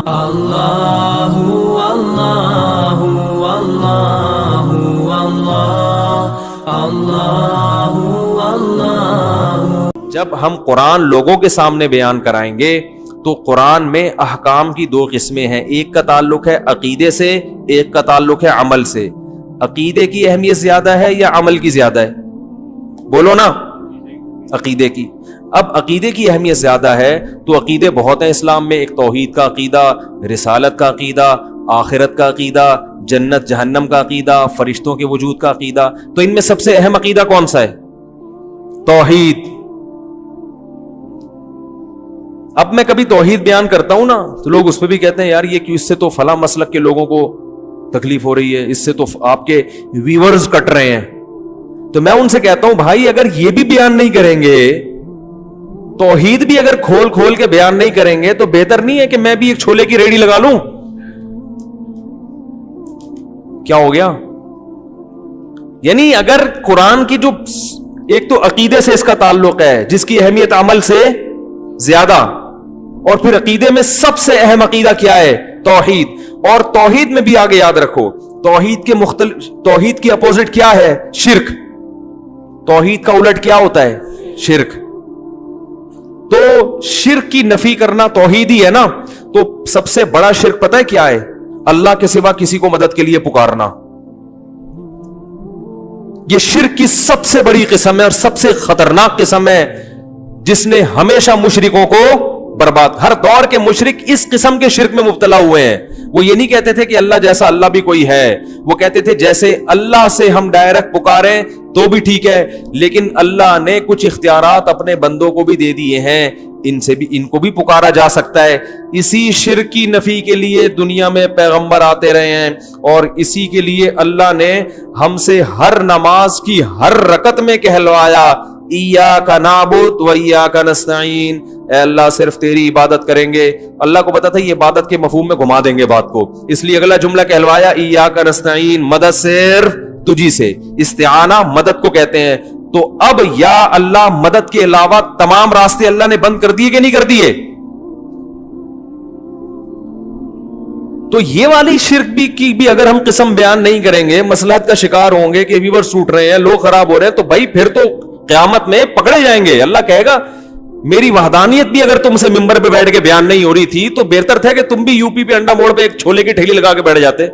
اللہ اللہ اللہ اللہ اللہ۔ جب ہم قرآن لوگوں کے سامنے بیان کرائیں گے تو قرآن میں احکام کی دو قسمیں ہیں، ایک کا تعلق ہے عقیدے سے، ایک کا تعلق ہے عمل سے۔ عقیدے کی اہمیت زیادہ ہے یا عمل کی زیادہ ہے؟ بولو نا، عقیدے کی۔ اب عقیدے کی اہمیت زیادہ ہے تو عقیدے بہت ہیں اسلام میں، ایک توحید کا عقیدہ، رسالت کا عقیدہ، آخرت کا عقیدہ، جنت جہنم کا عقیدہ، فرشتوں کے وجود کا عقیدہ۔ تو ان میں سب سے اہم عقیدہ کون سا ہے؟ توحید۔ اب میں کبھی توحید بیان کرتا ہوں نا تو لوگ اس پہ بھی کہتے ہیں یار یہ کیوں، اس سے تو فلاں مسلک کے لوگوں کو تکلیف ہو رہی ہے، اس سے تو آپ کے ویورز کٹ رہے ہیں۔ تو میں ان سے کہتا ہوں بھائی اگر یہ بھی بیان نہیں کریں گے، توحید بھی اگر کھول کھول کے بیان نہیں کریں گے، تو بہتر نہیں ہے کہ میں بھی ایک چھولے کی ریڑھی لگا لوں؟ کیا ہو گیا؟ یعنی اگر قرآن کی جو ایک تو عقیدے سے اس کا تعلق ہے جس کی اہمیت عمل سے زیادہ، اور پھر عقیدے میں سب سے اہم عقیدہ کیا ہے؟ توحید۔ اور توحید میں بھی آگے یاد رکھو توحید کی اپوزٹ کیا ہے؟ شرک۔ توحید کا الٹ کیا ہوتا ہے؟ شرک۔ تو شرک کی نفی کرنا توحید ہی ہے نا۔ تو سب سے بڑا شرک پتہ ہے کیا ہے؟ اللہ کے سوا کسی کو مدد کے لیے پکارنا۔ یہ شرک کی سب سے بڑی قسم ہے اور سب سے خطرناک قسم ہے، جس نے ہمیشہ مشرکوں کو برباد، ہر دور کے مشرک اس قسم کے شرک میں مبتلا ہوئے ہیں۔ وہ یہ نہیں کہتے تھے کہ اللہ جیسا اللہ بھی کوئی ہے، وہ کہتے تھے جیسے اللہ سے ہم ڈائریکٹ پکاریں تو بھی ٹھیک ہے، لیکن اللہ نے کچھ اختیارات اپنے بندوں کو بھی دے دیے ہیں، ان کو بھی پکارا جا سکتا ہے۔ اسی شرک کی نفی کے لیے دنیا میں پیغمبر آتے رہے ہیں، اور اسی کے لیے اللہ نے ہم سے ہر نماز کی ہر رکعت میں کہلوایا ایاک نعبد و ایاک نستعین، اے اللہ صرف تیری عبادت کریں گے۔ اللہ کو پتا تھا یہ عبادت کے مفہوم میں گھما دیں گے بات کو، اس لیے اگلا جملہ کہلوایا ایاک نستعین، مدد صرف تجھی سے۔ استعانہ مدد کو کہتے ہیں۔ تو اب یا اللہ مدد کے علاوہ تمام راستے اللہ نے بند کر دیے کہ نہیں کر دیے؟ تو یہ والی شرک کی بھی اگر ہم قسم بیان نہیں کریں گے، مصلحت کا شکار ہوں گے کہ ویورز ٹوٹ رہے ہیں، لوگ خراب ہو رہے ہیں، تو بھائی پھر تو قیامت میں پکڑے جائیں گے۔ اللہ کہے گا میری وحدانیت بھی اگر تم سے ممبر پہ بیٹھ کے بیان نہیں ہو رہی تھی تو بہتر تھا کہ تم بھی یو پی پہ انڈا موڑ پہ ایک چھولے کی ٹھیلی لگا کے بیٹھ جاتے۔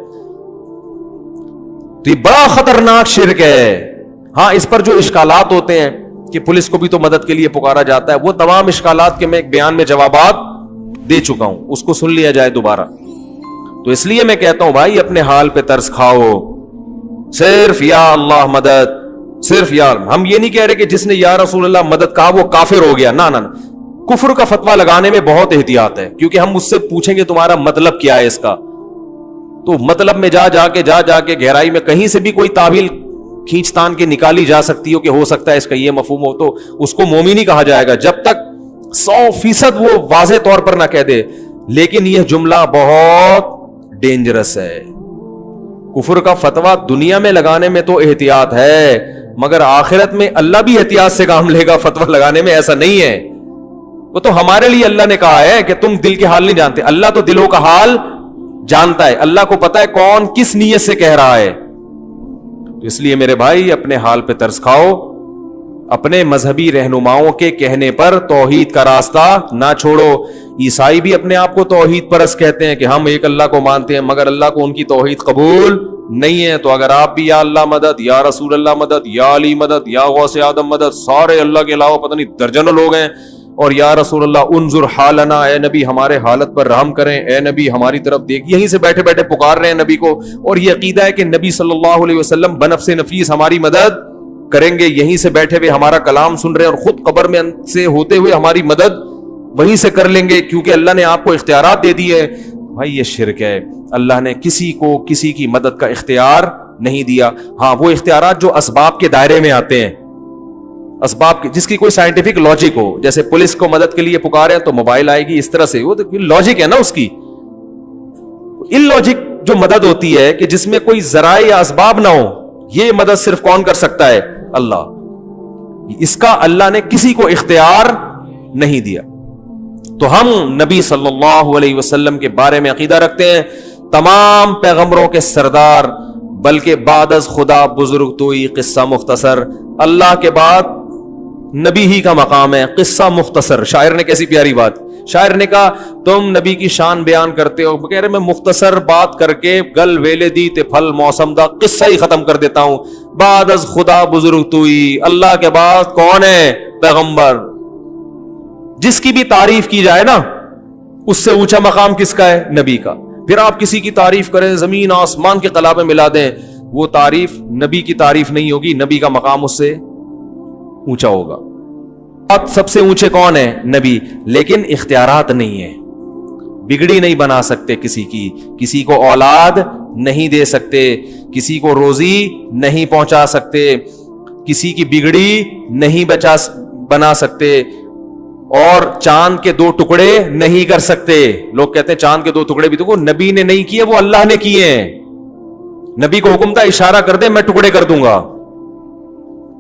تو یہ بڑا خطرناک شرک ہے۔ ہاں اس پر جو اشکالات ہوتے ہیں کہ پولیس کو بھی تو مدد کے لیے پکارا جاتا ہے، وہ تمام اشکالات کے میں ایک بیان میں جوابات دے چکا ہوں، اس کو سن لیا جائے دوبارہ۔ تو اس لیے میں کہتا ہوں بھائی اپنے حال پہ ترس کھاؤ، صرف یا اللہ مدد، صرف یا۔ ہم یہ نہیں کہہ رہے کہ جس نے یا رسول اللہ مدد کہا وہ کافر ہو گیا، نہ۔ کفر کا فتویٰ لگانے میں بہت احتیاط ہے، کیونکہ ہم اس سے پوچھیں گے تمہارا مطلب کیا ہے اس کا، تو مطلب میں جا کے گہرائی میں کہیں سے بھی کوئی تعویل کھینچ تان کے نکالی جا سکتی ہو کہ ہو سکتا ہے اس کا یہ مفہوم ہو، تو اس کو مومن ہی کہا جائے گا جب تک 100% وہ واضح طور پر نہ کہہ دے۔ لیکن یہ جملہ بہت ڈینجرس ہے۔ کفر کا فتویٰ دنیا میں لگانے میں تو احتیاط ہے، مگر آخرت میں اللہ بھی احتیاط سے کام لے گا فتویٰ لگانے میں، ایسا نہیں ہے۔ وہ تو ہمارے لیے اللہ نے کہا ہے کہ تم دل کے حال نہیں جانتے، اللہ تو دلوں کا حال جانتا ہے، اللہ کو پتا ہے کون کس نیت سے کہہ رہا ہے۔ تو اس لیے میرے بھائی اپنے حال پہ ترس کھاؤ، اپنے مذہبی رہنماؤں کے کہنے پر توحید کا راستہ نہ چھوڑو۔ عیسائی بھی اپنے آپ کو توحید پرست کہتے ہیں کہ ہم ایک اللہ کو مانتے ہیں، مگر اللہ کو ان کی توحید قبول نہیں ہے۔ تو اگر آپ بھی یا اللہ مدد، یا رسول اللہ مدد، یا علی مدد، یا غوث آدم مدد، سارے اللہ کے علاوہ پتہ نہیں درجنوں لوگ ہیں، اور یا رسول اللہ انظر حالنا، اے نبی ہمارے حالت پر رحم کریں، اے نبی ہماری طرف دیکھ، یہیں سے بیٹھے بیٹھے پکار رہے ہیں نبی کو، اور یہ عقیدہ ہے کہ نبی صلی اللہ علیہ وسلم بنفس نفیس ہماری مدد کریں گے، یہیں سے بیٹھے ہوئے ہمارا کلام سن رہے ہیں، اور خود قبر میں سے ہوتے ہوئے ہماری مدد وہیں سے کر لیں گے، کیونکہ اللہ نے آپ کو اختیارات دے دیے۔ بھائی یہ شرک ہے، اللہ نے کسی کو کسی کی مدد کا اختیار نہیں دیا۔ ہاں وہ اختیارات جو اسباب کے دائرے میں آتے ہیں، اسباب کی جس کی کوئی سائنٹیفک لاجک ہو، جیسے پولیس کو مدد کے لیے پکارے تو موبائل آئے گی، اس طرح سے وہ لاجک ہے نا اس کی۔ ان لاجک جو مدد ہوتی ہے کہ جس میں کوئی ذرائع یا اسباب نہ ہو، یہ مدد صرف کون کر سکتا ہے؟ اللہ۔ اس کا اللہ نے کسی کو اختیار نہیں دیا۔ تو ہم نبی صلی اللہ علیہ وسلم کے بارے میں عقیدہ رکھتے ہیں تمام پیغمبروں کے سردار، بلکہ بعد از خدا بزرگ توئی قصہ مختصر، اللہ کے بعد نبی ہی کا مقام ہے، قصہ مختصر۔ شاعر نے کیسی پیاری بات، شاعر نے کہا تم نبی کی شان بیان کرتے ہو، کہہ رہے میں مختصر بات کر کے گل ویلے دی تے پھل موسم دا قصہ ہی ختم کر دیتا ہوں۔ بعد از خدا بزرگ توئی، اللہ کے بعد کون ہے؟ پیغمبر۔ جس کی بھی تعریف کی جائے نا، اس سے اونچا مقام کس کا ہے؟ نبی کا۔ پھر آپ کسی کی تعریف کریں، زمین آسمان کے قلابیں ملا دیں، وہ تعریف نبی کی تعریف نہیں ہوگی، نبی کا مقام اس سے اونچا ہوگا۔ سب سے اونچے کون ہے؟ نبی۔ لیکن اختیارات نہیں ہیں، بگڑی نہیں بنا سکتے کسی کی، کسی کو اولاد نہیں دے سکتے، کسی کو روزی نہیں پہنچا سکتے، کسی کی بگڑی نہیں بنا سکتے، اور چاند کے 2 ٹکڑے نہیں کر سکتے۔ لوگ کہتے ہیں چاند کے 2 ٹکڑے بھی تو نبی نے نہیں کیے، وہ اللہ نے کیے ہیں۔ نبی کو حکم تھا اشارہ کر دے میں ٹکڑے کر دوں گا،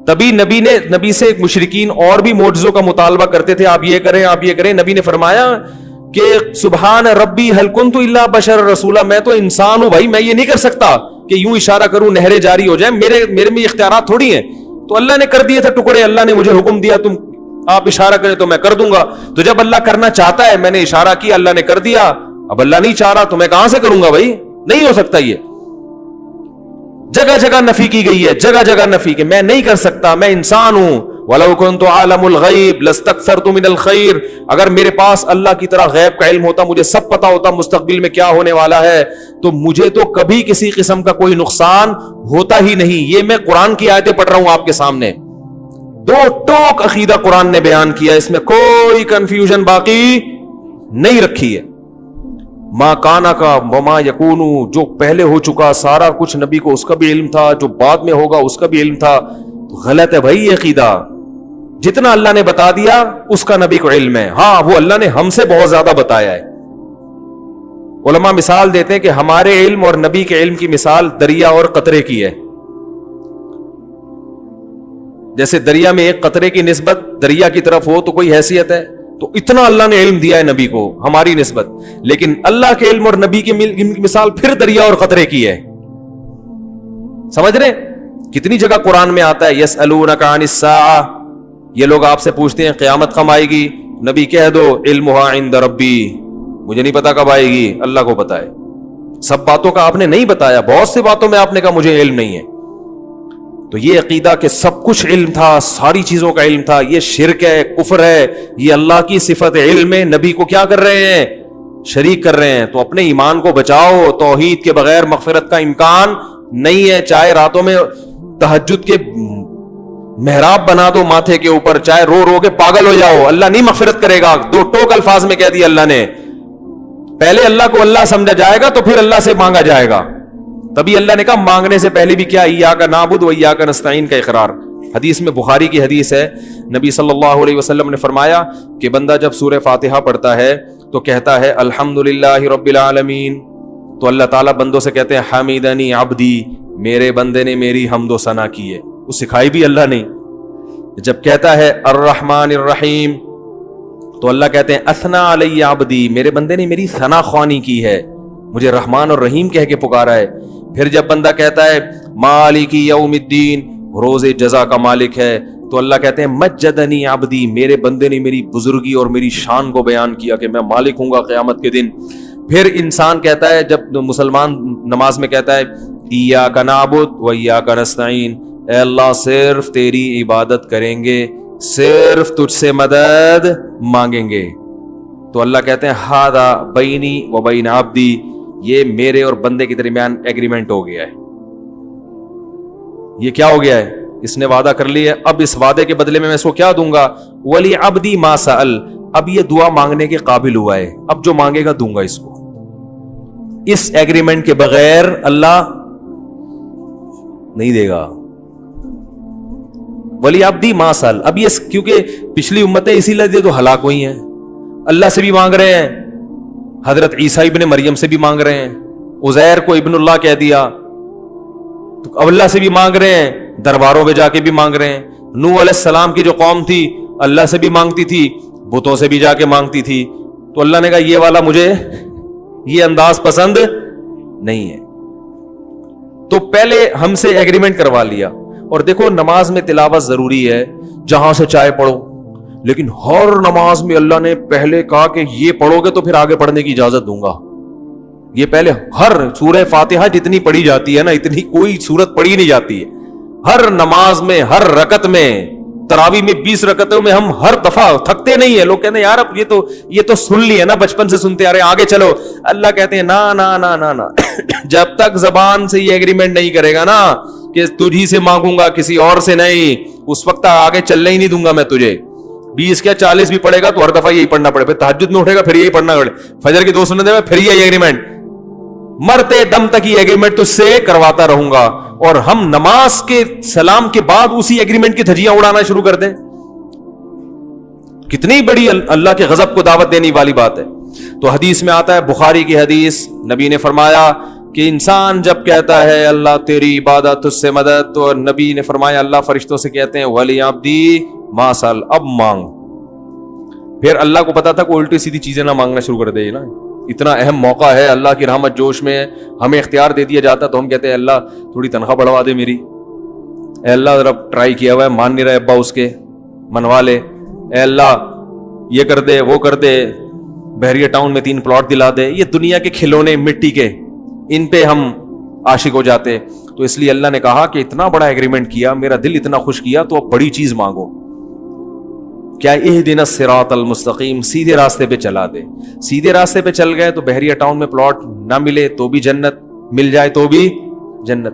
تبھی نبی سے مشرکین اور بھی معجزوں کا مطالبہ کرتے تھے، آپ یہ کریں آپ یہ کریں۔ نبی نے فرمایا کہ سبحان ربی هل كنت الا بشر رسولا، میں تو انسان ہوں بھائی، میں یہ نہیں کر سکتا کہ یوں اشارہ کروں نہریں جاری ہو جائیں، میرے میں اختیارات تھوڑی ہیں۔ تو اللہ نے کر دیے تھے ٹکڑے، اللہ نے مجھے حکم دیا تم آپ اشارہ کریں تو میں کر دوں گا۔ تو جب اللہ کرنا چاہتا ہے، میں نے اشارہ کیا اللہ نے کر دیا، اب اللہ نہیں چاہ رہا تو میں کہاں سے کروں گا بھائی؟ نہیں ہو سکتا۔ یہ جگہ جگہ نفی کی گئی ہے، جگہ جگہ نفی کہ میں نہیں کر سکتا، میں انسان ہوں۔ وَلَوْ كُنْتُ عَالَمُ الْغَيْبِ لَاسْتَكْثَرْتُ مِنَ الْخَيْرِ، اگر میرے پاس اللہ کی طرح غیب کا علم ہوتا، مجھے سب پتا ہوتا مستقبل میں کیا ہونے والا ہے، تو مجھے تو کبھی کسی قسم کا کوئی نقصان ہوتا ہی نہیں۔ یہ میں قرآن کی آیتیں پڑھ رہا ہوں آپ کے سامنے، 2 ٹوک عقیدہ قرآن نے بیان کیا، اس میں کوئی کنفیوژن باقی نہیں رکھی ہے۔ ما کانا کا وما یکونو، جو پہلے ہو چکا سارا کچھ نبی کو اس کا بھی علم تھا، جو بعد میں ہوگا اس کا بھی علم تھا۔ تو غلط ہے بھائی یہ عقیدہ، جتنا اللہ نے بتا دیا اس کا نبی کو علم ہے، ہاں وہ اللہ نے ہم سے بہت زیادہ بتایا ہے۔ علماء مثال دیتے ہیں کہ ہمارے علم اور نبی کے علم کی مثال دریا اور قطرے کی ہے۔ جیسے دریا میں ایک قطرے کی نسبت دریا کی طرف ہو تو کوئی حیثیت ہے، تو اتنا اللہ نے علم دیا ہے نبی کو ہماری نسبت، لیکن اللہ کے علم اور نبی کی مثال پھر دریا اور قطرے کی ہے۔ سمجھ رہے؟ کتنی جگہ قرآن میں آتا ہے یسألونک عن الساعہ، یہ لوگ آپ سے پوچھتے ہیں قیامت کب آئے گی، نبی کہہ دو علمھا عند ربی، مجھے نہیں پتا کب آئے گی، اللہ کو پتا ہے۔ سب باتوں کا آپ نے نہیں بتایا، بہت سی باتوں میں آپ نے کہا مجھے علم نہیں ہے۔ تو یہ عقیدہ کہ سب کچھ علم تھا، ساری چیزوں کا علم تھا، یہ شرک ہے، کفر ہے۔ یہ اللہ کی صفت علم ہے، نبی کو کیا کر رہے ہیں؟ شریک کر رہے ہیں۔ تو اپنے ایمان کو بچاؤ، توحید کے بغیر مغفرت کا امکان نہیں ہے۔ چاہے راتوں میں تہجد کے محراب بنا دو ماتھے کے اوپر، چاہے رو رو کے پاگل ہو جاؤ، اللہ نہیں مغفرت کرے گا۔ 2 ٹوک الفاظ میں کہہ دیا اللہ نے، پہلے اللہ کو اللہ سمجھا جائے گا تو پھر اللہ سے مانگا جائے گا۔ تبھی اللہ نے کہا مانگنے سے پہلے بھی کیا ایاک نعبد و ایاک نستعین کا اقرار۔ حدیث میں، بخاری کی حدیث ہے، نبی صلی اللہ علیہ وسلم نے فرمایا کہ بندہ جب سورہ فاتحہ پڑھتا ہے تو کہتا ہے الحمدللہ رب العالمین، تو اللہ تعالیٰ بندوں سے کہتے ہیں حمیدنی عبدی، میرے بندے نے میری حمد و ثنا کی ہے، وہ سکھائی بھی اللہ نے۔ جب کہتا ہے الرحمن الرحیم تو اللہ کہتے ہیں اثنا علی عبدی، میرے بندے نے میری ثنا خوانی کی ہے، مجھے رحمان اور رحیم کہہ کے پکارا ہے۔ پھر جب بندہ کہتا ہے مالک یوم الدین، روز جزا کا مالک ہے، تو اللہ کہتے ہیں مجدنی عبدی، میرے بندے نے میری بزرگی اور میری شان کو بیان کیا کہ میں مالک ہوں گا قیامت کے دن۔ پھر انسان کہتا ہے، جب مسلمان نماز میں کہتا ہے ایاک نعبد و ایاک نستعین، اے اللہ صرف تیری عبادت کریں گے، صرف تجھ سے مدد مانگیں گے، تو اللہ کہتے ہیں ھذا بینی و بین عبدی، یہ میرے اور بندے کے درمیان ایگریمنٹ ہو گیا ہے۔ یہ کیا ہو گیا ہے؟ اس نے وعدہ کر لیا ہے، اب اس وعدے کے بدلے میں اس کو کیا دوں گا؟ ولی عبدی ما سأل، اب یہ دعا مانگنے کے قابل ہوا ہے، اب جو مانگے گا دوں گا اس کو۔ اس ایگریمنٹ کے بغیر اللہ نہیں دے گا۔ ولی عبدی ما سأل، اب یہ کیونکہ پچھلی امتیں اسی لیے تو ہلاک ہوئی ہیں، اللہ سے بھی مانگ رہے ہیں، حضرت عیسیٰ ابن مریم سے بھی مانگ رہے ہیں، عزیر کو ابن اللہ کہہ دیا، تو اب اللہ سے بھی مانگ رہے ہیں، درباروں پہ جا کے بھی مانگ رہے ہیں۔ نوح علیہ السلام کی جو قوم تھی اللہ سے بھی مانگتی تھی، بتوں سے بھی جا کے مانگتی تھی، تو اللہ نے کہا یہ والا مجھے یہ انداز پسند نہیں ہے. تو پہلے ہم سے ایگریمنٹ کروا لیا. اور دیکھو نماز میں تلاوت ضروری ہے, جہاں سے چاہے پڑھو, لیکن ہر نماز میں اللہ نے پہلے کہا کہ یہ پڑھو گے تو پھر آگے پڑھنے کی اجازت دوں گا. یہ پہلے ہر سورہ فاتحہ جتنی پڑھی جاتی ہے نا, اتنی کوئی سورت پڑھی نہیں جاتی ہے. ہر نماز میں, ہر رکعت میں, تراویح میں 20 رکعتوں میں ہم ہر دفعہ تھکتے نہیں ہیں. لوگ کہتے ہیں یار اب یہ تو سن لی ہے نا, بچپن سے سنتے آ رہے ہیں, آگے چلو. اللہ کہتے ہیں نا نا نا نا نا جب تک زبان سے یہ ایگریمنٹ نہیں کرے گا نا کہ تجھی سے مانگوں گا کسی اور سے نہیں, اس وقت آگے چلنے ہی نہیں دوں گا میں تجھے. 20 کیا 40 بھی پڑے گا تو ہر دفعہ یہی پڑھنا پڑے, پھر تہجد میں اٹھے گا پھر یہی پڑھنا پڑے, فجر کی 2 سنتیں میں پھر یہی ایگریمنٹ, مرتے دم تک یہ ایگریمنٹ تجھ سے کرواتا رہوں گا. اور ہم نماز کے سلام کے بعد اسی ایگریمنٹ کی دھجیاں اڑانا شروع کر دیں, کتنی بڑی اللہ کے غضب کو دعوت دینے والی بات ہے. تو حدیث میں آتا ہے, بخاری کی حدیث, نبی نے فرمایا کہ انسان جب کہتا ہے اللہ تیری عبادت تجھ سے مدد, تو نبی نے فرمایا اللہ فرشتوں سے کہتے ہیں ولی عبدی ما سل, اب مانگ. پھر اللہ کو پتا تھا کہ الٹی سیدھی چیزیں نہ مانگنا شروع کر دے نا, اتنا اہم موقع ہے, اللہ کی رحمت جوش میں ہمیں اختیار دے دیا جاتا, تو ہم کہتے ہیں اللہ تھوڑی تنخواہ بڑھوا دے میری, اے اللہ ذرا ٹرائی کیا ہوا ہے, مان نہیں رہے ابا اس کے, منوا لے, اے اللہ یہ کر دے وہ کر دے, بحریہ ٹاؤن میں 3 پلاٹ دلا دے. یہ دنیا کے کھلونے مٹی کے, ان پہ ہم عاشق ہو جاتے. تو اس لیے اللہ نے کہا کہ اتنا بڑا ایگریمنٹ کیا, میرا دل اتنا خوش کیا, تو اب بڑی چیز مانگو. کیا اہدنا الصراط المستقیم, سیدھے راستے پہ چلا دے. سیدھے راستے پہ چل گئے تو بحریہ ٹاؤن میں پلاٹ نہ ملے تو بھی جنت, مل جائے تو بھی جنت,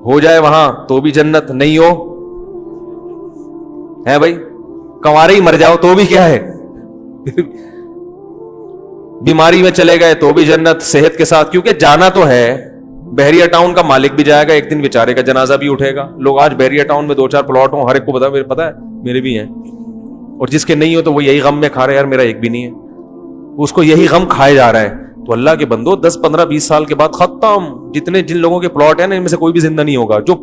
ہو جائے وہاں تو بھی جنت, نہیں ہو ہے بھائی کنوارے ہی مر جاؤ تو بھی کیا ہے, بیماری میں چلے گئے تو بھی جنت, صحت کے ساتھ, کیونکہ جانا تو ہے. بحریہ ٹاؤن کا مالک بھی جائے گا ایک دن, بیچارے کا جنازہ بھی اٹھے گا. لوگ آج بحریہ ٹاؤن میں 2-4 پلاٹ ہوں, ہر ایک کو پتا ہے میرے بھی ہیں, اور جس کے نہیں ہو تو وہ یہی غم میں کھا رہے یار میرا ایک بھی نہیں ہے, اس کو یہی غم کھائے جا رہا ہے. تو اللہ کے بندو 10-15-20 سال کے بعد ختم. جن لوگوں کے پلاٹ ہیں نا ان میں سے کوئی بھی زندہ نہیں ہوگا. جو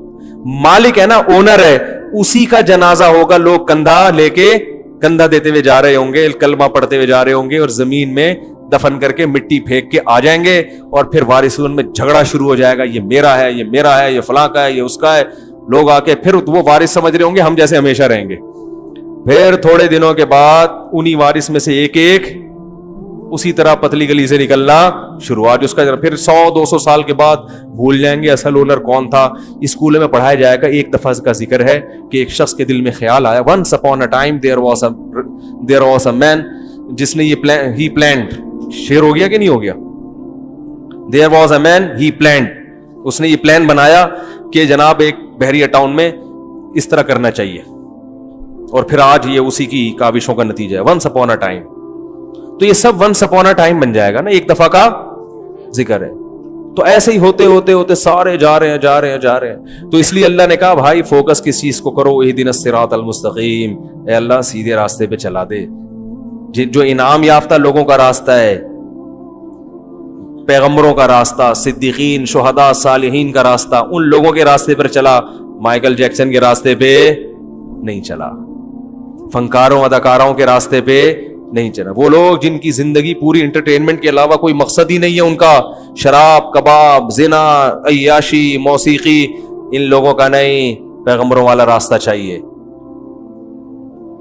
مالک ہے نا, اونر ہے, اسی کا جنازہ ہوگا. لوگ کندھا لے کے کندھا دیتے ہوئے جا رہے ہوں گے, کلمہ پڑھتے ہوئے جا رہے ہوں گے, اور زمین میں دفن کر کے مٹی پھینک کے آ جائیں گے, اور پھر وارثون میں جھگڑا شروع ہو جائے گا, یہ میرا ہے, یہ میرا ہے, یہ فلاں کا ہے, یہ اس کا ہے. لوگ آ کے پھر وہ وارث سمجھ رہے ہوں گے ہم جیسے ہمیشہ رہیں گے. پھر تھوڑے دنوں کے بعد انہی وارث میں سے ایک اسی طرح پتلی گلی سے نکلنا شروع. آج اس کا پھر 100-200 سال کے بعد بھول جائیں گے اصل اونر کون تھا. اسکول میں پڑھایا جائے گا, ایک دفعہ کا ذکر ہے کہ ایک شخص کے دل میں خیال آیا, once upon a time there was a man, جس نے یہ he planned, شعر ہو گیا کہ نہیں ہو گیا, there was a man he planned, اس نے یہ پلان بنایا کہ جناب ایک بحریہ ٹاؤن میں اس طرح کرنا چاہیے, اور پھر آج یہ اسی کی کاوشوں کا نتیجہ ہے. once upon a time, تو یہ سب once upon a time بن جائے گا نا, ایک دفعہ کا ذکر ہے. تو ایسے ہی ہوتے ہوتے ہوتے سارے جا رہے ہیں. تو اس لیے اللہ نے کہا بھائی فوکس کس چیز کو کرو, اہدنا الصراط المستقیم, اے اللہ سیدھے راستے پہ چلا دے. جو انعام یافتہ لوگوں کا راستہ ہے, پیغمبروں کا راستہ, صدیقین, شہداء, صالحین کا راستہ, ان لوگوں کے راستے پر چلا, مائیکل جیکسن کے راستے پہ نہیں چلا, فنکاروں اداکاروں کے راستے پہ نہیں چلا. وہ لوگ جن کی زندگی پوری انٹرٹینمنٹ کے علاوہ کوئی مقصد ہی نہیں ہے ان کا, شراب, کباب, زنا, عیاشی, موسیقی, ان لوگوں کا نہیں, پیغمبروں والا راستہ چاہیے.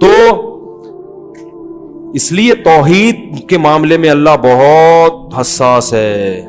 تو اس لیے توحید کے معاملے میں اللہ بہت حساس ہے.